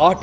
8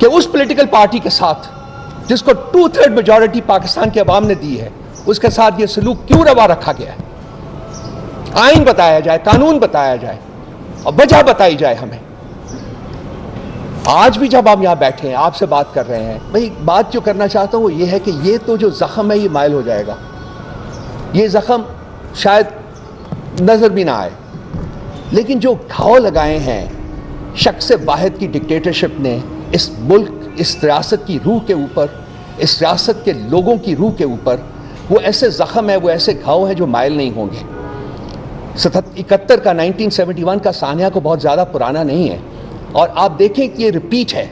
کہ اس political party کے ساتھ جس کو 2/3 میجورٹی پاکستان کے عوام نے دی ہے اس کے ساتھ یہ سلوک کیوں روا رکھا گیا ہے؟ آئین بتایا جائے، قانون بتایا جائے اور وجہ بتائی جائے ہمیں۔ آج بھی جب ہم یہاں بیٹھے ہیں آپ سے بات کر رہے ہیں، بھئی بات جو کرنا چاہتا ہوں وہ یہ ہے کہ یہ تو جو زخم ہے یہ مائل ہو جائے گا، یہ زخم شاید نظر بھی نہ آئے، لیکن جو گھاؤ لگائے ہیں شخص واحد کی ڈکٹیٹرشپ نے اس ملک، اس ریاست کی روح کے اوپر، اس ریاست کے لوگوں کی روح کے اوپر، وہ ایسے زخم ہے، وہ ایسے گھاؤ ہیں جو مائل نہیں ہوں گے۔ 71 کا 1971 کا سانحہ کو بہت زیادہ پرانا نہیں ہے، اور آپ دیکھیں کہ یہ ریپیٹ ہے۔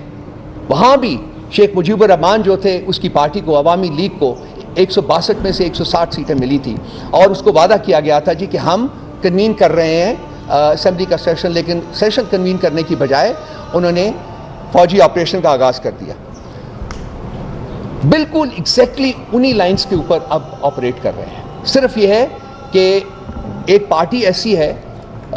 وہاں بھی شیخ مجیب الرحمان جو تھے اس کی پارٹی کو، عوامی لیگ کو 162 میں سے 160 سیٹیں ملی تھی، اور اس کو وعدہ کیا گیا تھا جی کہ ہم کنوین کر رہے ہیں اسمبلی کا سیشن، لیکن سیشن کنوین کرنے کی بجائے انہوں نے فوجی آپریشن کا آغاز کر دیا۔ بالکل ایگزیکٹلی انہی لائنز کے اوپر اب آپریٹ کر رہے ہیں۔ صرف یہ ہے کہ ایک پارٹی ایسی ہے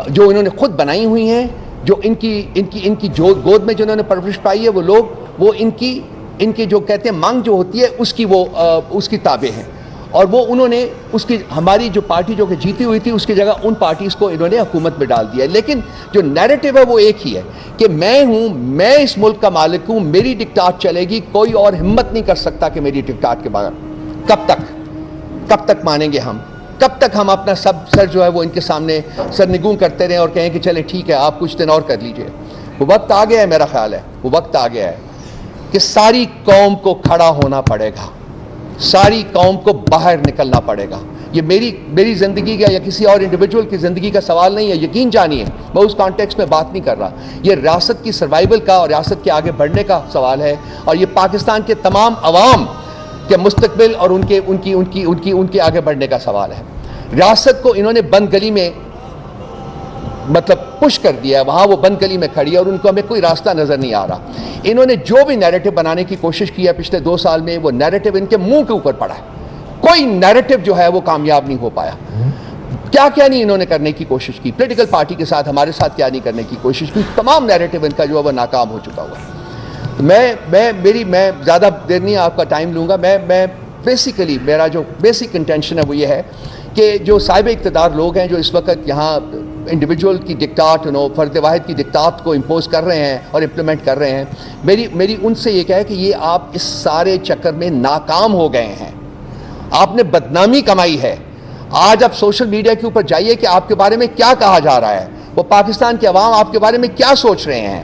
جو انہوں نے خود بنائی ہوئی ہیں، جو ان کی جو گود میں جنہوں نے پرورش پائی ہے وہ لوگ، وہ ان کی جو کہتے ہیں مانگ جو ہوتی ہے اس کی تابع ہیں، اور وہ انہوں نے اس کی ہماری جو پارٹی جو کہ جیتی ہوئی تھی اس کی جگہ ان پارٹیز کو انہوں نے حکومت میں ڈال دیا ہے۔ لیکن جو نیریٹو ہے وہ ایک ہی ہے کہ میں اس ملک کا مالک ہوں، میری ڈکٹاٹ چلے گی، کوئی اور ہمت نہیں کر سکتا کہ میری ڈکٹاٹ کے بغیر۔ کب تک مانیں گے ہم؟ کب تک ہم اپنا سر جو ہے وہ ان کے سامنے سرنگوں کرتے رہیں اور کہیں کہ چلیں ٹھیک ہے آپ کچھ دن اور کر لیجئے؟ وہ وقت آ گیا ہے، میرا خیال ہے وہ وقت آ گیا ہے کہ ساری قوم کو کھڑا ہونا پڑے گا، ساری قوم کو باہر نکلنا پڑے گا۔ یہ میری زندگی کا یا کسی اور انڈیویجول کی زندگی کا سوال نہیں ہے، یقین جانیے میں اس کانٹیکس میں بات نہیں کر رہا، یہ ریاست کی سروائیول کا اور ریاست کے آگے بڑھنے کا سوال ہے، اور یہ پاکستان کے تمام عوام کے مستقبل اور ان کے آگے بڑھنے کا سوال ہے۔ ریاست کو انہوں نے بند گلی میں مطلب پش کر دیا ہے، وہاں وہ بند گلی میں کھڑی ہے اور ان کو ہمیں کوئی راستہ نظر نہیں آ رہا۔ انہوں نے جو بھی نیریٹو بنانے کی کوشش کی ہے پچھلے 2 سال میں، وہ نیریٹو ان کے منہ کے اوپر پڑا ہے، کوئی نیریٹو جو ہے وہ کامیاب نہیں ہو پایا۔ کیا نہیں انہوں نے کرنے کی کوشش کی، پولیٹیکل پارٹی کے ساتھ ہمارے ساتھ کیا نہیں کرنے کی کوشش کی، تمام نیریٹو ان کا جو ہے وہ ناکام ہو چکا ہوا ہے۔ میں زیادہ دیر نہیں آپ کا ٹائم لوں گا، میں بیسیکلی میرا جو بیسک انٹینشن ہے وہ یہ ہے کہ جو صاحب اقتدار لوگ ہیں جو اس وقت یہاں انڈیویجول کی ڈکٹاٹ، فرد واحد کی ڈکٹاٹ کو امپوز کر رہے ہیں اور امپلیمنٹ کر رہے ہیں، میری ان سے یہ کہے کہ یہ آپ اس سارے چکر میں ناکام ہو گئے ہیں، آپ نے بدنامی کمائی ہے۔ آج آپ سوشل میڈیا کے اوپر جائیے کہ آپ کے بارے میں کیا کہا جا رہا ہے، وہ پاکستان کے عوام آپ کے بارے میں کیا سوچ رہے ہیں،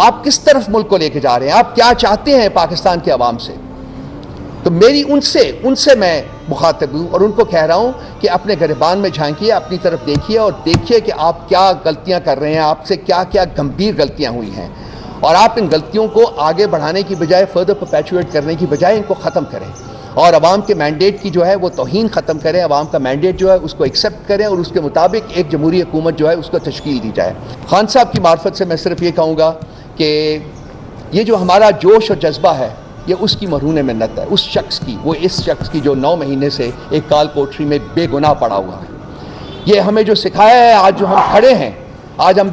آپ کس طرف ملک کو لے کے جا رہے ہیں، آپ کیا چاہتے ہیں پاکستان کے عوام سے۔ تو میری ان سے میں مخاطب ہوں اور ان کو کہہ رہا ہوں کہ اپنے گریبان میں جھانکیے، اپنی طرف دیکھیے اور دیکھیے کہ آپ کیا غلطیاں کر رہے ہیں، آپ سے کیا گمبھیر غلطیاں ہوئی ہیں، اور آپ ان غلطیوں کو آگے بڑھانے کی بجائے، فردر پرپیچویٹ کرنے کی بجائے ان کو ختم کریں، اور عوام کے مینڈیٹ کی جو ہے وہ توہین ختم کریں، عوام کا مینڈیٹ جو ہے اس کو ایکسیپٹ کریں اور اس کے مطابق ایک جمہوری حکومت جو ہے اس کو تشکیل دی جائے۔ خان صاحب کی معرفت سے میں صرف یہ کہوں گا کہ یہ جو ہمارا جوش اور جذبہ ہے یہ اس کی مرہون منت ہے، اس شخص کی جو 9 مہینے سے ایک کال کوٹری میں بے گناہ پڑا ہوا ہے۔ یہ ہمیں جو سکھایا ہے، آج جو ہم کھڑے ہیں، آج ہم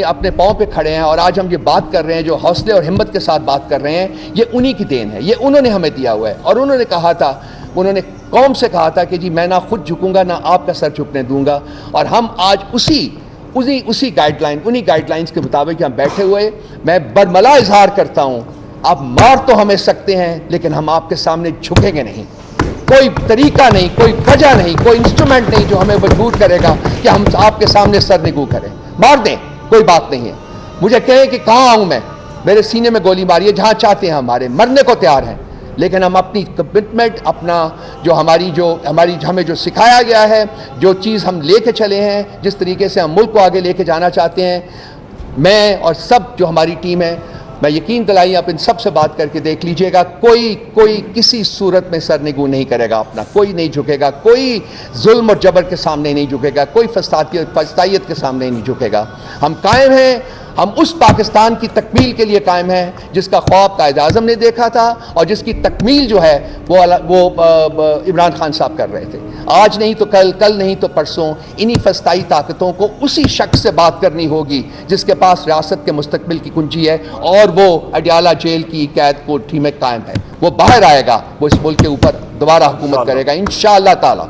اپنے پاؤں پہ کھڑے ہیں اور آج ہم یہ بات کر رہے ہیں، جو حوصلے اور ہمت کے ساتھ بات کر رہے ہیں، یہ انہی کی دین ہے، یہ انہوں نے ہمیں دیا ہوا ہے، اور انہوں نے قوم سے کہا تھا کہ جی میں نہ خود جھکوں گا نہ آپ کا سر جھکنے دوں گا، اور ہم آج انہی گائیڈ لائنز کے مطابق ہم بیٹھے ہوئے۔ میں برملا اظہار کرتا ہوں، آپ مار تو ہمیں سکتے ہیں لیکن ہم آپ کے سامنے جھکیں گے نہیں، کوئی طریقہ نہیں، کوئی وجہ نہیں، کوئی انسٹرومنٹ نہیں جو ہمیں مجبور کرے گا کہ ہم آپ کے سامنے سر نگو کریں، مار دیں، کوئی بات نہیں ہے۔ مجھے کہیں کہ کہاں آؤں میں، میرے سینے میں گولی ماری ہے، جہاں چاہتے ہیں ہمارے، مرنے کو تیار ہیں، لیکن ہم اپنی کمٹمنٹ، اپنا جو ہمیں جو سکھایا گیا ہے، جو چیز ہم لے کے چلے ہیں، جس طریقے سے ہم ملک کو آگے لے کے جانا چاہتے ہیں، میں اور سب جو ہماری ٹیم ہے، میں یقین دلائی آپ ان سب سے بات کر کے دیکھ لیجئے گا، کوئی کسی صورت میں سرنگو نہیں کرے گا اپنا، کوئی نہیں جھکے گا، کوئی ظلم اور جبر کے سامنے نہیں جھکے گا، کوئی فسطائیت کے سامنے نہیں جھکے گا۔ ہم قائم ہیں، ہم اس پاکستان کی تکمیل کے لیے قائم ہیں جس کا خواب قائد اعظم نے دیکھا تھا اور جس کی تکمیل جو ہے وہ عمران خان صاحب کر رہے تھے. آج نہیں تو کل، کل نہیں تو پرسوں انہی فسطائی طاقتوں کو اسی شخص سے بات کرنی ہوگی جس کے پاس ریاست کے مستقبل کی کنجی ہے اور وہ اڈیالہ جیل کی قید کوٹھی میں قائم ہے. وہ باہر آئے گا، وہ اس ملک کے اوپر دوبارہ حکومت کرے گا انشاءاللہ تعالی.